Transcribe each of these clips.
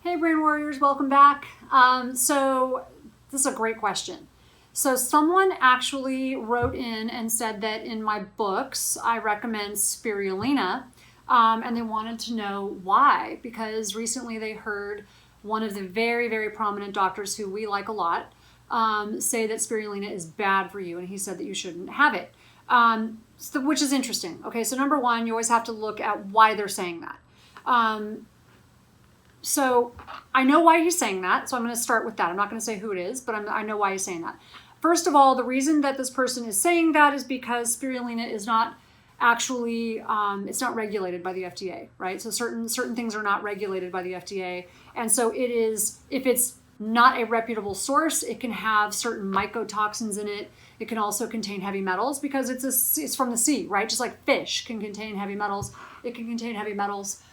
Hey Brain Warriors, welcome back. So this is a great question. So someone actually wrote in and said that in my books, I recommend spirulina, and they wanted to know why, because recently they heard one of the very, very prominent doctors who we like a lot say that spirulina is bad for you, and he said that you shouldn't have it, which is interesting. Okay, so number one, you always have to look at why they're saying that. So I know why he's saying that, so I'm going to start with that. I'm not going to say who it is, but I know why he's saying that. First of all, the reason that this person is saying that is because spirulina is not actually, it's not regulated by the FDA, right? So certain things are not regulated by the FDA. And so it is, if it's not a reputable source, it can have certain mycotoxins in it. It can also contain heavy metals because it's from the sea, right? Just like fish can contain heavy metals, it can contain heavy metals.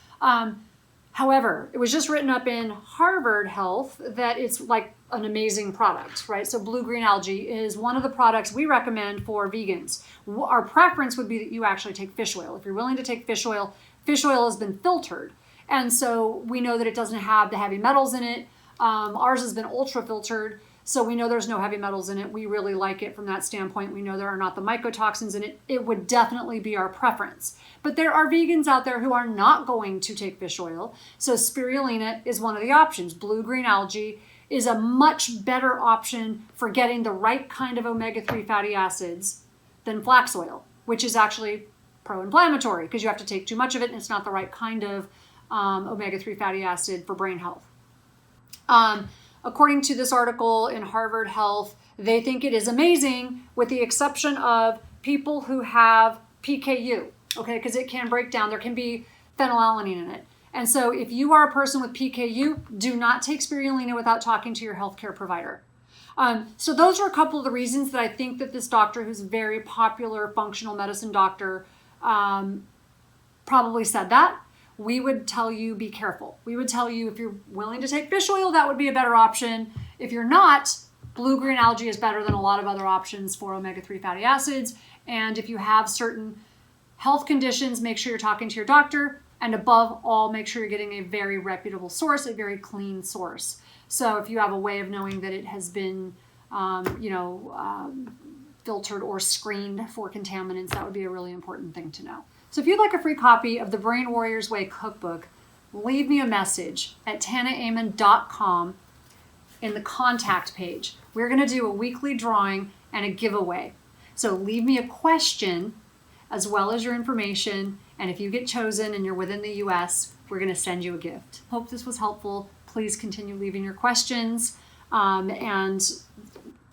However, it was just written up in Harvard Health that it's like an amazing product, right? So blue-green algae is one of the products we recommend for vegans. Our preference would be that you actually take fish oil. If you're willing to take fish oil has been filtered. And so we know that it doesn't have the heavy metals in it. Ours has been ultra filtered, so we know there's no heavy metals in it. We really like it from that standpoint. We know there are not the mycotoxins in it. It would definitely be our preference. But there are vegans out there who are not going to take fish oil. So spirulina is one of the options. Blue-green algae is a much better option for getting the right kind of omega-3 fatty acids than flax oil, which is actually pro-inflammatory because you have to take too much of it and it's not the right kind of omega-3 fatty acid for brain health. According to this article in Harvard Health, they think it is amazing with the exception of people who have PKU, okay, because it can break down. There can be phenylalanine in it. And so if you are a person with PKU, do not take spirulina without talking to your healthcare provider. So those are a couple of the reasons that I think that this doctor, who's a very popular functional medicine doctor, probably said that. We would tell you be careful. We would tell you if you're willing to take fish oil, that would be a better option. If you're not, blue-green algae is better than a lot of other options for omega-3 fatty acids. And if you have certain health conditions, make sure you're talking to your doctor. And above all, make sure you're getting a very reputable source, a very clean source. So if you have a way of knowing that it has been, filtered or screened for contaminants, that would be a really important thing to know. So if you'd like a free copy of the Brain Warriors Way cookbook, leave me a message at tanaamen.com in the contact page. We're going to do a weekly drawing and a giveaway. So leave me a question as well as your information. And if you get chosen and you're within the US, we're going to send you a gift. Hope this was helpful. Please continue leaving your questions and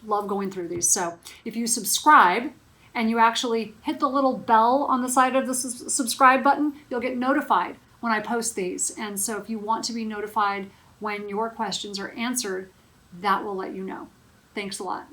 love going through these. So if you subscribe, and you actually hit the little bell on the side of the subscribe button, you'll get notified when I post these. And so if you want to be notified when your questions are answered, that will let you know. Thanks a lot.